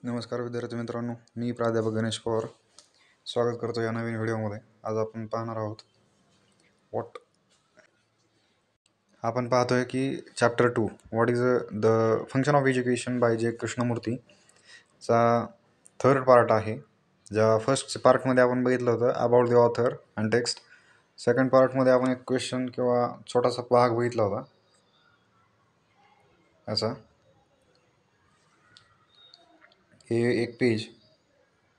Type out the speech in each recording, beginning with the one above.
नमस्कार विद्यार्थी मित्रांनो, मी प्राध्यापक गणेश पवार स्वागत करतो या नवीन व्हिडिओमध्ये. आज आपण पाहणार आहोत आपण पाहतोय की chapter 2 what is the function of education by J Krishnamurti चा थर्ड पार्ट आहे. ज्या फर्स्ट पार्टमध्ये आपण बघितलं होतं about the author and text. Second पार्टमध्ये आपण एक क्वेश्चन किंवा छोटासा भाग बघितला होता. असा हे एक पेज,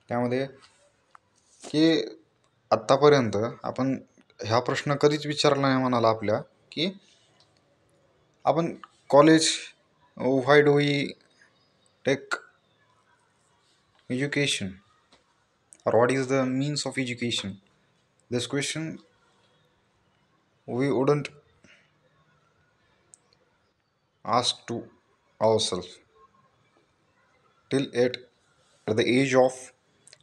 त्यामध्ये की आत्तापर्यंत आपण ह्या प्रश्न कधीच विचारला नाही म्हणाला आपल्या की आपण college why do we take education or what is the means of education. This question we wouldn't ask to ourselves till at the age of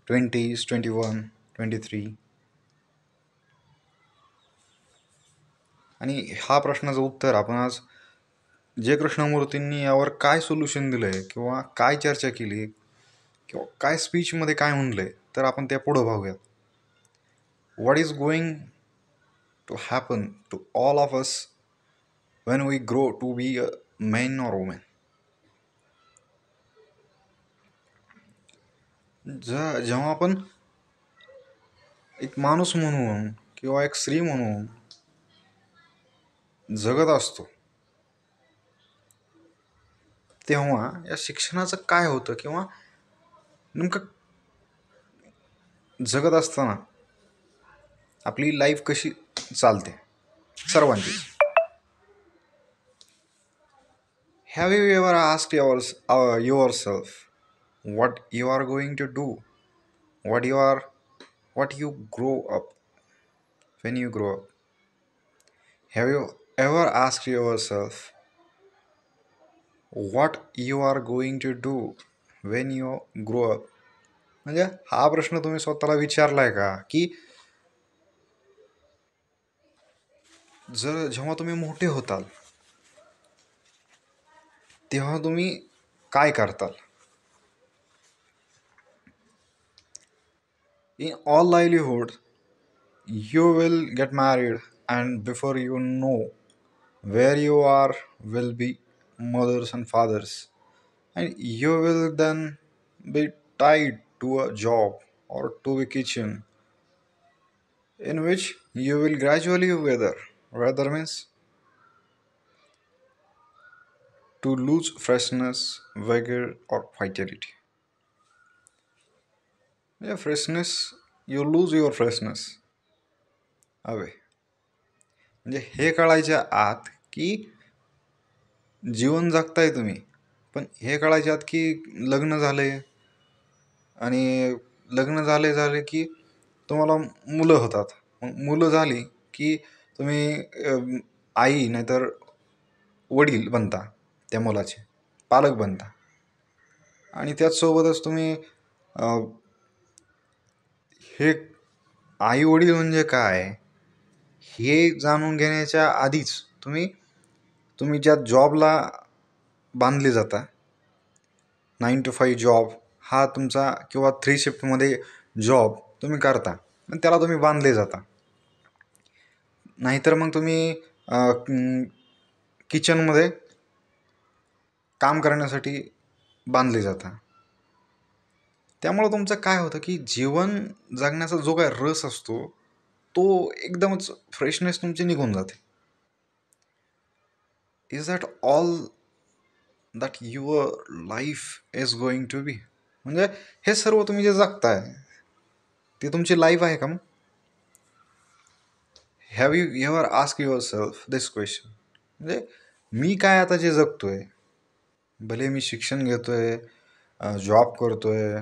20s, 21, 23. आणि हा प्रश्नाचं उत्तर आपण आज जे कृष्णमूर्तींनी यावर काय सोल्युशन दिलंय किंवा काय चर्चा केली किंवा काय स्पीचमध्ये काय म्हणलंय तर आपण त्या पुढं पाहूयात. What is going to happen to all of us when we grow to be a man or woman. जेव्हा आपण एक माणूस म्हणून किंवा एक स्त्री म्हणून जगत असतो तेव्हा या शिक्षणाचं काय होतं किंवा नेमकं जगत असताना आपली लाईफ कशी चालते सर्वांची. Have you ever asked yourself what you are going to do, what you grow up when you grow up? Have you ever asked yourself what you are going to do when you grow up? म्हणजे हा प्रश्न तुम्ही स्वतःला विचारलाय का की जेव्हा तुम्ही मोठे होताल तेव्हा तुम्ही काय करताल? In all livelihood you will get married, and before you know where you are will be mothers and fathers, and you will then be tied to a job or to a kitchen in which you will gradually weather means to lose freshness, vigor or vitality. Yeah, freshness, you lose your freshness away. म्हणजे हे कळायच्या आत की जीवन जगताय तुम्ही, पण हे कळायच्या आत की लग्न झाले आणि लग्न झाले की तुम्हाला मुलं होतात. मग मुलं झाली की तुम्ही आई नाहीतर वडील बनता, त्या मुलाचे पालक बनता. आणि त्याचसोबतच तुम्ही हे आई वडील म्हणजे काय हे जाणून घेण्याच्या आधीच तुम्ही ज्या जॉबला बांधले जाता, 9 to 5 जॉब हा तुमचा किंवा 3 शिफ्टमध्ये जॉब तुम्ही करता आणि त्याला तुम्ही बांधले जाता. नाहीतर मग तुम्ही किचनमध्ये काम करण्यासाठी बांधले जाता. त्यामुळं तुमचं काय होतं की जीवन जगण्याचा जो काय रस असतो तो एकदमच फ्रेशनेस तुमची निघून जाते. Is that all that your life is going to be? म्हणजे हे सर्व तुम्ही जे जगताय ते तुमची लाईफ आहे का? मग have you ever ask your self this question? म्हणजे मी काय आता जे जगतोय, भले मी शिक्षण घेतोय, जॉब करतोय,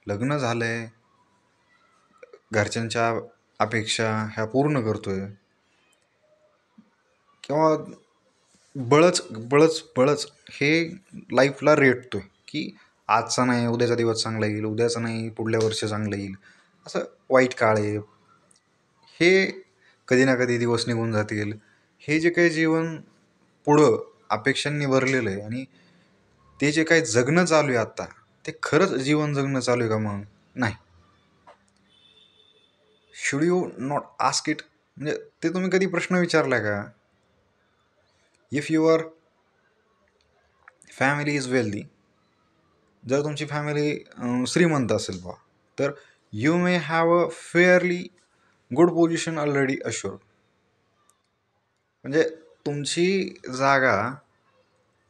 लग्न झालंय, घरच्यांच्या अपेक्षा ह्या पूर्ण करतोय, किंवा बळच हे लाईफला रेटतोय की आजचा नाही उद्याचा दिवस चांगला येईल, उद्याचा नाही पुढल्या वर्षी चांगलं येईल, असं वाईट काळ आहे, हे कधी ना कधी दिवस निघून जातील, हे जे काही जीवन पुढं अपेक्षांनी भरलेलं आहे आणि ते जे काही जगणं चालू आहे आत्ता ते खरंच जीवन जगणं चालू आहे का मग? नाही. Should you not ask it? म्हणजे ते तुम्ही कधी प्रश्न विचारला का? If your family is wealthy, जर तुमची फॅमिली श्रीमंत असेल बा, तर you may have a fairly good position already assured. म्हणजे तुमची जागा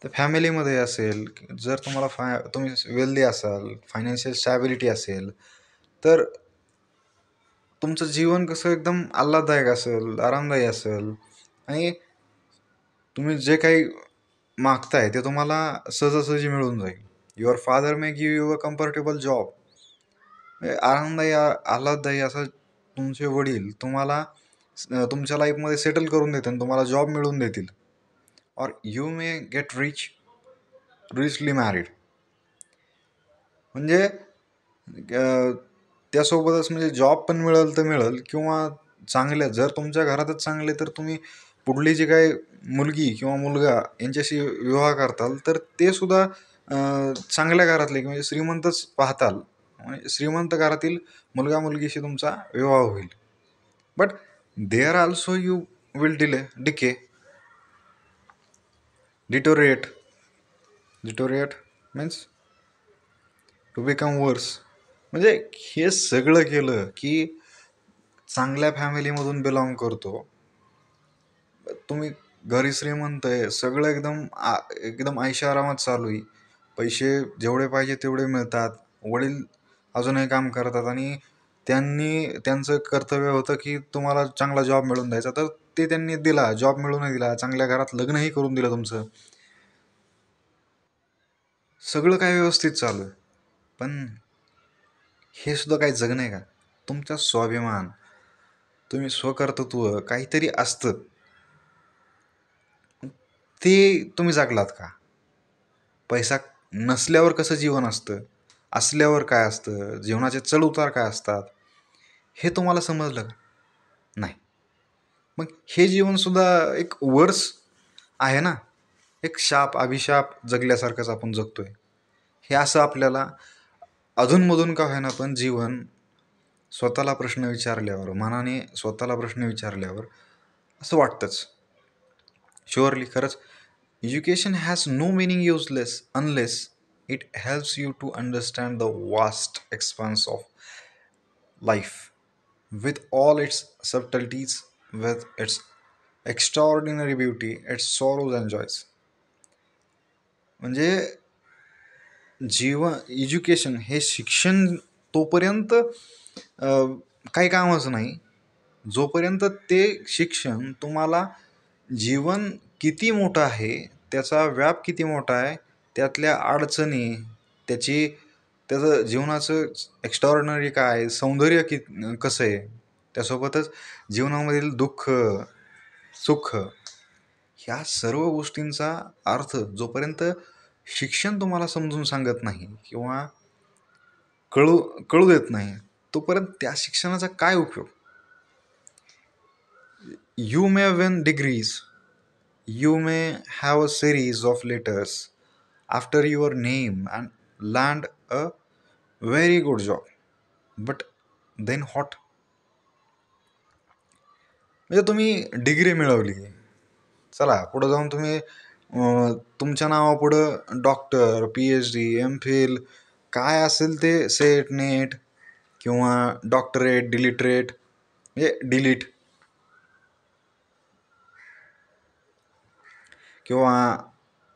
तर फॅमिलीमध्ये असेल. जर तुम्हाला तुम्ही वेल्दी असाल, फायनान्शियल स्टॅबिलिटी असेल, तर तुमचं जीवन कसं एकदम आल्हाददायक असेल, आरामदायी असेल, आणि तुम्ही जे काही मागताय ते तुम्हाला सहजासहजी मिळून जाईल. Your father may give you a comfortable job. आनंददायी आल्हाददायी असं तुमचे वडील तुम्हाला तुमच्या लाईफमध्ये सेटल करून देतील, तुम्हाला जॉब मिळवून देतील. और you may gate richly married. म्हणजे त्यासोबतच म्हणजे जॉब पण मिळेल तर मिळेल, किंवा चांगल्या, जर तुमच्या घरातच चांगले, तर तुम्ही पुढली जी काही मुलगी किंवा मुलगा यांच्याशी विवाह करताल, तर ते सुद्धा चांगल्या घरातले म्हणजे श्रीमंतच पाहताल. म्हणजे श्रीमंत घरातील मुलगा मुलगीशी तुमचा विवाह होईल. But there also you will decay, deteriorate. Deteriorate means to become worse. म्हणजे हे सगळं केलं की चांगल्या फॅमिलीमधून बिलॉंग करतो, तुम्ही घरी श्रीमंत आहे, सगळं एकदम ऐशारामात चालू आहे, पैसे जेवढे पाहिजे तेवढे मिळतात, वडील अजूनही काम करतात, आणि त्यांचं कर्तव्य होतं की तुम्हाला चांगला जॉब मिळवून द्यायचा, तर ते त्यांनी दिला, जॉब मिळवून दिला, चांगल्या घरात लग्नही करून दिलं तुमचं, सगळं काय व्यवस्थित चालू आहे. पण हे सुद्धा काही जगणं आहे का? तुमचा स्वाभिमान, तुम्ही स्वकर्तृत्व काहीतरी असतं, ते तुम्ही जगलात का? पैसा नसल्यावर कसं जीवन असतं, असल्यावर काय असतं, जीवनाचे चढ उतार काय असतात, हे तुम्हाला समजलं का? नाही. मग हे जीवनसुद्धा एक वर्स आहे ना, एक शाप अभिशाप जगल्यासारखंच आपण जगतोय. हे असं आपल्याला अधूनमधून का होईना पण जीवन स्वतःला प्रश्न विचारल्यावर, मनाने स्वतःला प्रश्न विचारल्यावर असं वाटतंच. शुअरली, खरंच, education has no meaning useless unless it helps you to understand the vast expanse of life with all its subtleties, with its extraordinary beauty, its sorrows and joys. म्हणजे एज्युकेशन हे शिक्षण तोपर्यंत काही कामाचं नाही, जोपर्यंत ते शिक्षण तुम्हाला जीवन किती मोठं आहे, त्याचा व्याप किती मोठा आहे, त्यातल्या अडचणी, त्याचं जीवनाचं एक्स्ट्रॉर्डनरी काय, सौंदर्य कसं आहे, त्यासोबतच जीवनामधील दुःख सुख, ह्या सर्व गोष्टींचा अर्थ जोपर्यंत शिक्षण तुम्हाला समजून सांगत नाही किंवा कळू कळू देत नाही, तोपर्यंत त्या शिक्षणाचा काय उपयोग? You may win degrees, you may have a series of letters after your name and land a very good job, but then what? म्हणजे तुम्ही डिग्री मिळवली, चला पुढं जाऊन तुम्ही तुमच्या नावापुढं डॉक्टर, PhD, MPhil काय असेल ते, सेट नेट किंवा डॉक्टरेट, डिलिटरेट म्हणजे डिलीट, किंवा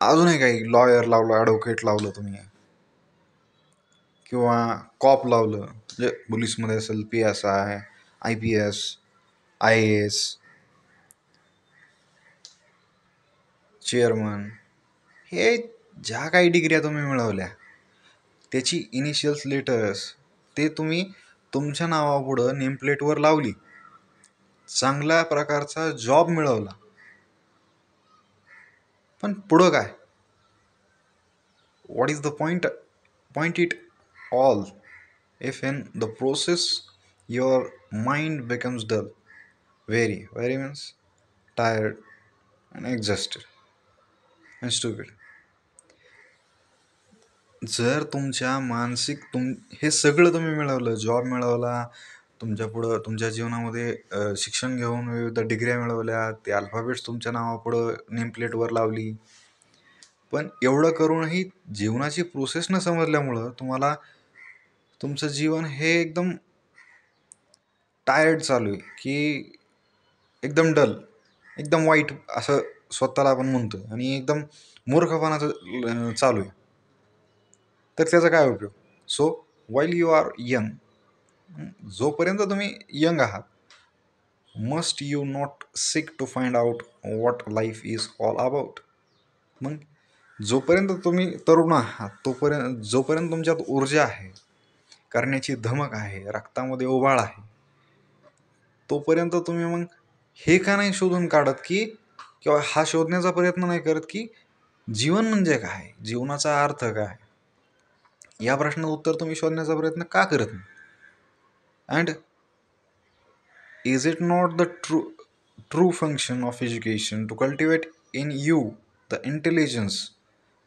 अजूनही काही लॉयर लावलं, ॲडव्होकेट लावलं तुम्ही, किंवा कॉप लावलं, म्हणजे पोलीसमध्ये असेल PSI, IPS, IAS, चेअरमन, हे ज्या काही डिग्र्या तुम्ही मिळवल्या त्याची इनिशियल्स लेटर्स ते तुम्ही तुमच्या नावापुढं नेमप्लेटवर लावली, चांगल्या प्रकारचा जॉब मिळवला, पण पुढं काय? What is the point it all if in the process your mind becomes dull, very very means tired and exhausted and stupid. जर तुमच्या मानसिक हे सगळं तुम्ही मिळवलं, जॉब मिळवला, तुमच्या पुढं तुमच्या जीवनामध्ये शिक्षण घेऊन विविध डिग्र्या मिळवल्या, ते अल्फाबेट्स तुमच्या नावापुढं नेमप्लेटवर लावली, पण एवढं करूनही जीवनाची प्रोसेस न समजल्यामुळं तुम्हाला तुमचं जीवन हे एकदम टायर्ड चालू आहे, की एकदम डल, एकदम वाईट असं स्वतःला आपण म्हणतो आणि एकदम मूर्खपणाचं चालू आहे. तर त्याचा काय उपयोग? So while you are young, जोपर्यंत तुम्ही यंग आहात, must you not seek to find out what life is all about. मग जोपर्यंत तुम्ही तरुण आहात, जोपर्यंत तुमच्यात ऊर्जा आहे, करण्याची धमक आहे, रक्तामध्ये उबाळ आहे, तोपर्यंत तुम्ही मग हे का नाही शोधून काढत की, किंवा हा शोधण्याचा प्रयत्न नाही करत की जीवन म्हणजे काय, जीवनाचा अर्थ काय, या प्रश्नाचं उत्तर तुम्ही शोधण्याचा प्रयत्न का करत नाही? And is it not the true function of education to cultivate in you the intelligence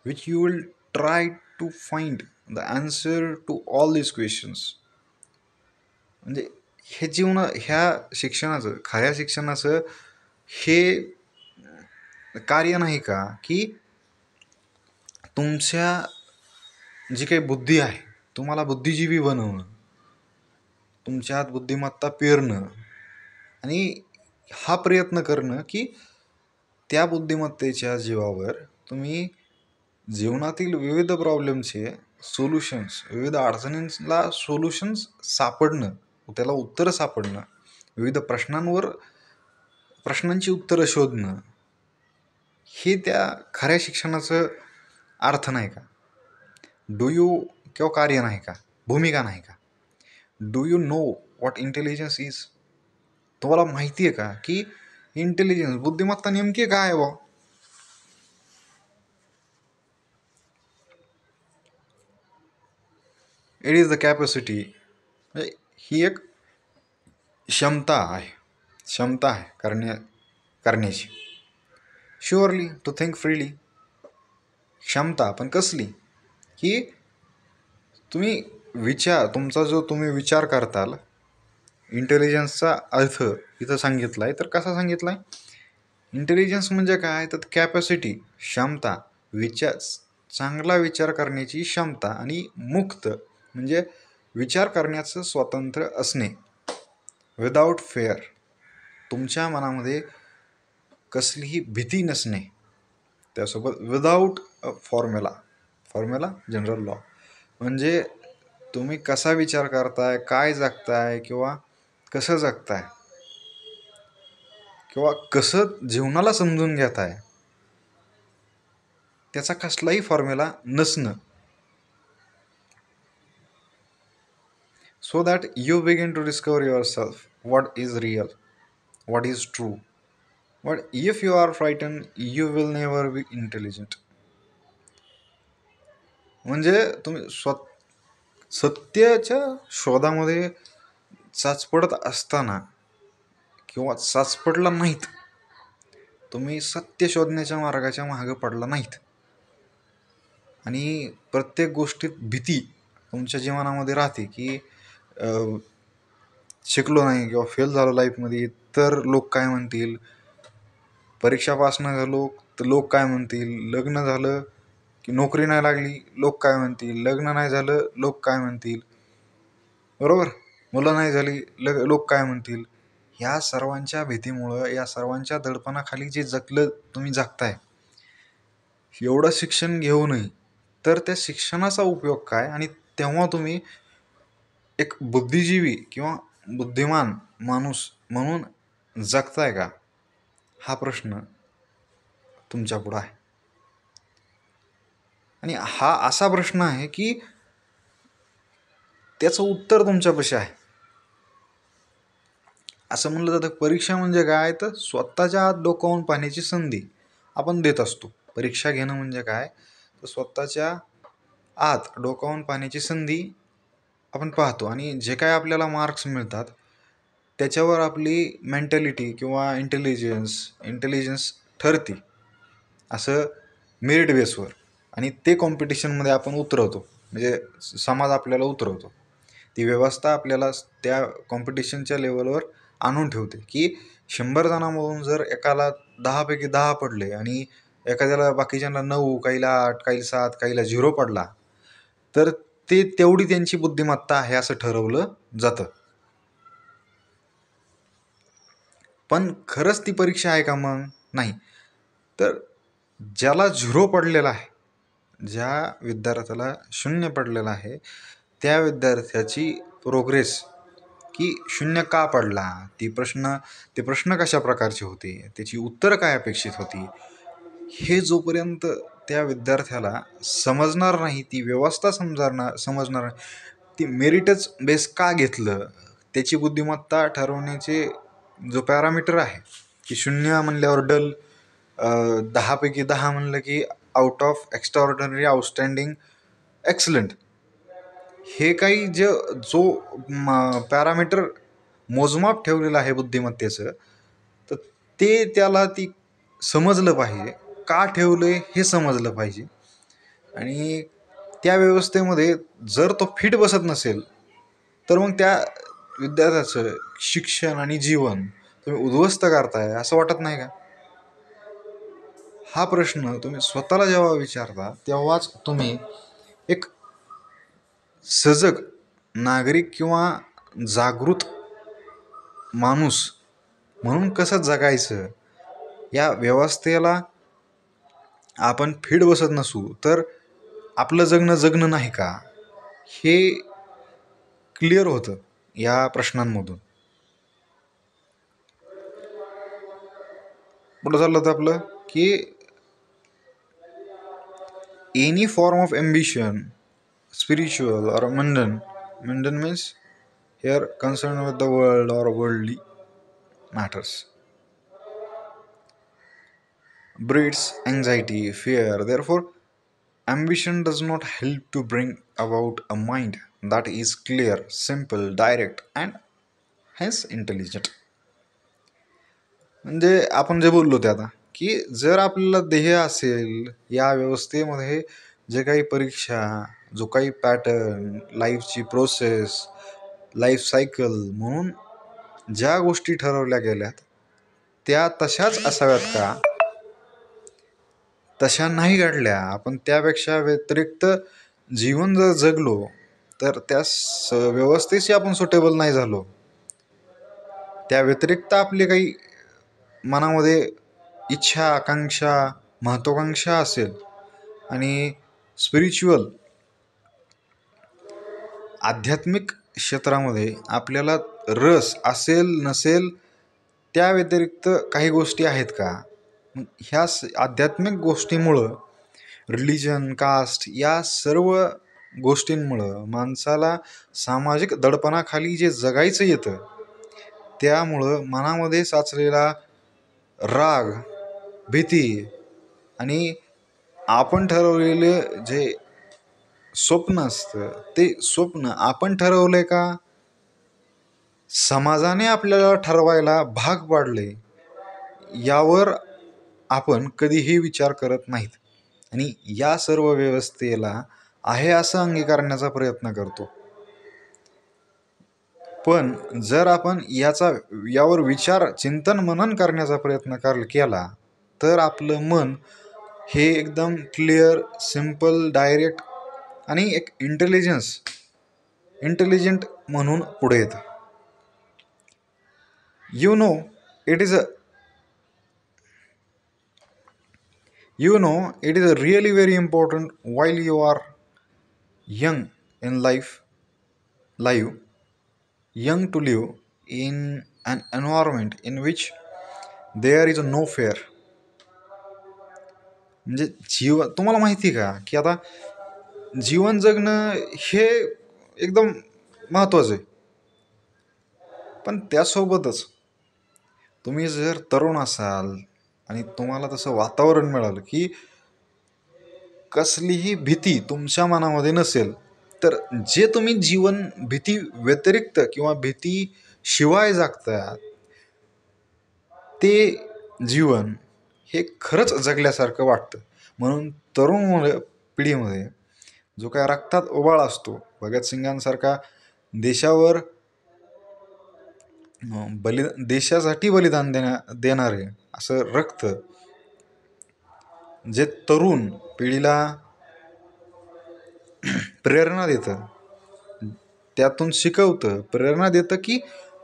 which you will try to find the answer to all these questions? म्हणजे ह्या शिक्षणाचं, खऱ्या शिक्षणाचं हे कार्य नाही का की तुमच्या जी काही बुद्धी आहे, तुम्हाला बुद्धिजीवी बनवणं, तुमच्यात बुद्धिमत्ता पेरणं आणि हा प्रयत्न करणं की त्या बुद्धिमत्तेच्या जीवावर तुम्ही जीवनातील विविध प्रॉब्लेमचे सोल्युशन्स, विविध अडचणींना सोल्युशन्स सापडणं, त्याला उत्तरं सापडणं, विविध प्रश्नांची उत्तरं शोधणं, हे त्या खऱ्या शिक्षणाचं अर्थ नाही का? डू यू, किंवा कार्य नाही का, भूमिका नाही का? Do you know what intelligence is? तुम्हाला माहिती आहे का की इंटेलिजन्स, बुद्धिमत्ता नेमकी काय आहे? इट इज द कॅपॅसिटी, ही एक क्षमता आहे करण्याची. Surely to think freely. क्षमता, पण कसली? की तुमचा जो तुम्ही विचार करताल, इंटेलिजन्सचा अर्थ इथं सांगितला आहे. तर कसा सांगितला आहे? इंटेलिजन्स म्हणजे काय? तर कॅपॅसिटी, क्षमता, चांगला विचार करण्याची क्षमता, आणि मुक्त म्हणजे विचार करण्याचं स्वातंत्र्य असणे, विदाऊट फेअर. तुमच्या मनामध्ये कसलीही भीती नसणे, त्यासोबत विदाऊट फॉर्म्युला जनरल लॉ. म्हणजे तुम्ही कसा विचार करताय, काय जगताय, किंवा कसं जगताय, किंवा कसं जीवनाला समजून घेताय, त्याचा कसलाही फॉर्म्युला नसणं. So that you begin to discover yourself, what is real, what is true. But if you are frightened, you will never be intelligent. म्हणजे तुम्ही सत्याच्या शोधामध्ये चाचपडत असताना, किंवा चाचपडला नाहीत, तुम्ही सत्य शोधण्याच्या मार्गाच्या मागे पडला नाहीत, आणि प्रत्येक गोष्टीत भीती तुमच्या जीवनामध्ये राहते की शिकलो नाही किंवा फेल झालो लाईफमध्ये तर लोक काय म्हणतील, परीक्षा पास नाही झालो तर लोक काय म्हणतील, लग्न झालं की नोकरी नाही लागली लोक काय म्हणतील, लग्न नाही झालं लोक काय म्हणतील, बरोबर, मुलं नाही झाली लोक काय म्हणतील. ह्या सर्वांच्या भीतीमुळं, या सर्वांच्या दडपणाखाली जे तुम्ही जगताय, एवढं शिक्षण घेऊनही, तर त्या शिक्षणाचा उपयोग काय? आणि तेव्हा तुम्ही एक बुद्धिजीवी किंवा बुद्धिमान माणूस म्हणून जगताय का? हा प्रश्न तुमच्या पुढं आहे. आणि हा असा प्रश्न आहे की त्याचं उत्तर तुमच्यापाशी आहे. असं म्हणलं जातं, परीक्षा म्हणजे काय? तर स्वतःच्या आत डोकावून पाहण्याची संधी आपण देत असतो. परीक्षा घेणं म्हणजे काय? तर स्वतःच्या आत डोकावून पाहण्याची संधी आपण पाहतो, आणि जे काय आपल्याला मार्क्स मिळतात त्याच्यावर आपली मेंटॅलिटी किंवा इंटेलिजन्स ठरते, असं मेरिट बेसवर. आणि ते कॉम्पिटिशनमध्ये आपण उतरवतो, म्हणजे समाज आपल्याला उतरवतो. ती व्यवस्था आपल्याला त्या कॉम्पिटिशनच्या लेवलवर आणून ठेवते की 100 जणांमधून जर एकाला 10पैकी 10 पडले आणि एखाद्याला बाकीच्यांना 9, काहीला 8, काहीला 7, काहीला 0 पडला, तर ते तेवढी त्यांची बुद्धिमत्ता आहे असं ठरवलं जातं. पण खरंच ती परीक्षा आहे का मग? नाही. तर ज्याला 0 पडलेला आहे, ज्या विद्यार्थ्याला 0 पडलेला आहे, त्या विद्यार्थ्याची प्रोग्रेस की 0 का पडला, ते प्रश्न कशा प्रकारचे होते, त्याची उत्तरं काय अपेक्षित होती, हे जोपर्यंत त्या विद्यार्थ्याला समजणार नाही, ती व्यवस्था समजणार नाही, ती मेरिटच बेस का घेतलं, त्याची बुद्धिमत्ता ठरवण्याचे जो पॅरामीटर आहे की 0 म्हणल्यावर डल, 10पैकी 10 म्हणलं की out of extraordinary, outstanding, excellent, हे काही जो पॅरामीटर मोजमाप ठेवलेलं आहे बुद्धिमत्तेचं, तर ते त्याला ती समजलं पाहिजे, का ठेवलं हे समजलं पाहिजे. आणि त्या व्यवस्थेमध्ये जर तो फिट बसत नसेल, तर मग त्या विद्यार्थ्याचं शिक्षण आणि जीवन तुम्ही उद्ध्वस्त करताय असं वाटत नाही का? हा प्रश्न तुम्ही स्वतःला जेव्हा विचारता, तेव्हाच तुम्ही एक सजग नागरिक किंवा जागृत माणूस म्हणून कसं जगायचं, या व्यवस्थेला आपण फिट बसत नसू तर आपलं जगणं नाही का, हे क्लिअर होतं या प्रश्नांमधून. पुढं चाललं होतं आपलं की any form of ambition, spiritual or mundane means here concerned with the world or worldly matters, breeds anxiety, fear. Therefore, ambition does not help to bring about a mind that is clear, simple, direct and hence intelligent. म्हणजे आपण जे बोललो ते आता की जर आपल्याला ध्येय असेल, या व्यवस्थेमध्ये जे काही परीक्षा, जो काही पॅटर्न, लाईफची प्रोसेस, लाईफ सायकल म्हणून ज्या गोष्टी ठरवल्या गेल्यात त्या तशाच असाव्यात का? तशा नाही घडल्या, आपण त्यापेक्षा व्यतिरिक्त जीवन जर जगलो तर त्या व्यवस्थेशी आपण सुटेबल नाही झालो, त्या व्यतिरिक्त आपले काही मनामध्ये इच्छा, आकांक्षा, महत्त्वाकांक्षा असेल आणि स्पिरिच्युअल, आध्यात्मिक क्षेत्रामध्ये आपल्याला रस असेल नसेल, त्या व्यतिरिक्त काही गोष्टी आहेत का? ह्या आध्यात्मिक गोष्टीमुळं, रिलिजन, कास्ट, या सर्व गोष्टींमुळं माणसाला सामाजिक दडपणाखाली जे जगायचं येतं, त्यामुळं मनामध्ये साचलेला राग, भीती आणि आपण ठरवलेलं जे स्वप्न असतं, ते स्वप्न आपण ठरवलंय का समाजाने आपल्याला ठरवायला भाग पाडले, यावर आपण कधीही विचार करत नाहीत आणि या सर्व व्यवस्थेला आहे असं अंगीकारण्याचा प्रयत्न करतो. पण जर आपण यावर विचार, चिंतन, मनन करण्याचा प्रयत्न केला, तर आपलं मन हे एकदम क्लिअर, सिम्पल, डायरेक्ट आणि एक इंटेलिजंट म्हणून पुढे येतं. You know it is a really very important while you are young in life, young to live in an environment in which there is no fear. म्हणजे तुम्हाला माहिती का की आता जीवन जगणं हे एकदम महत्त्वाचं आहे, पण त्यासोबतच तुम्ही जर तरुण असाल आणि तुम्हाला तसं वातावरण मिळालं की कसलीही भीती तुमच्या मनामध्ये नसेल, तर जे तुम्ही जीवन भीती व्यतिरिक्त किंवा भीती शिवाय जगता, ते जीवन हे खरंच जगल्यासारखं वाटतं. म्हणून पिढीमध्ये जो काय रक्तात ओवाळ असतो, भगतसिंगांसारखा देशावर देशासाठी बलिदान देणारे असं रक्त जे तरुण पिढीला प्रेरणा देतं, त्यातून शिकवतं, प्रेरणा देतं की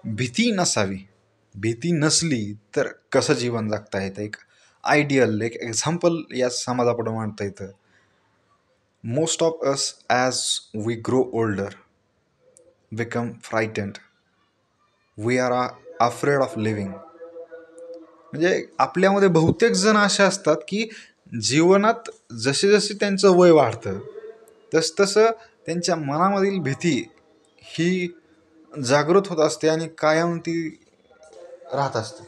भीती नसावी, भीती नसली तर कसं जीवन जगता येतं, एक आयडियल, एक एक्झाम्पल या समाजापुढे मांडता येतं. Most of us as we grow older become frightened, we are afraid of living. म्हणजे आपल्यामध्ये बहुतेक जण असे असतात की जीवनात जसे जसे त्यांचं वय वाढतं तसतसं त्यांच्या मनामधील भीती ही जागृत होत असते आणि कायम ती राहत असते.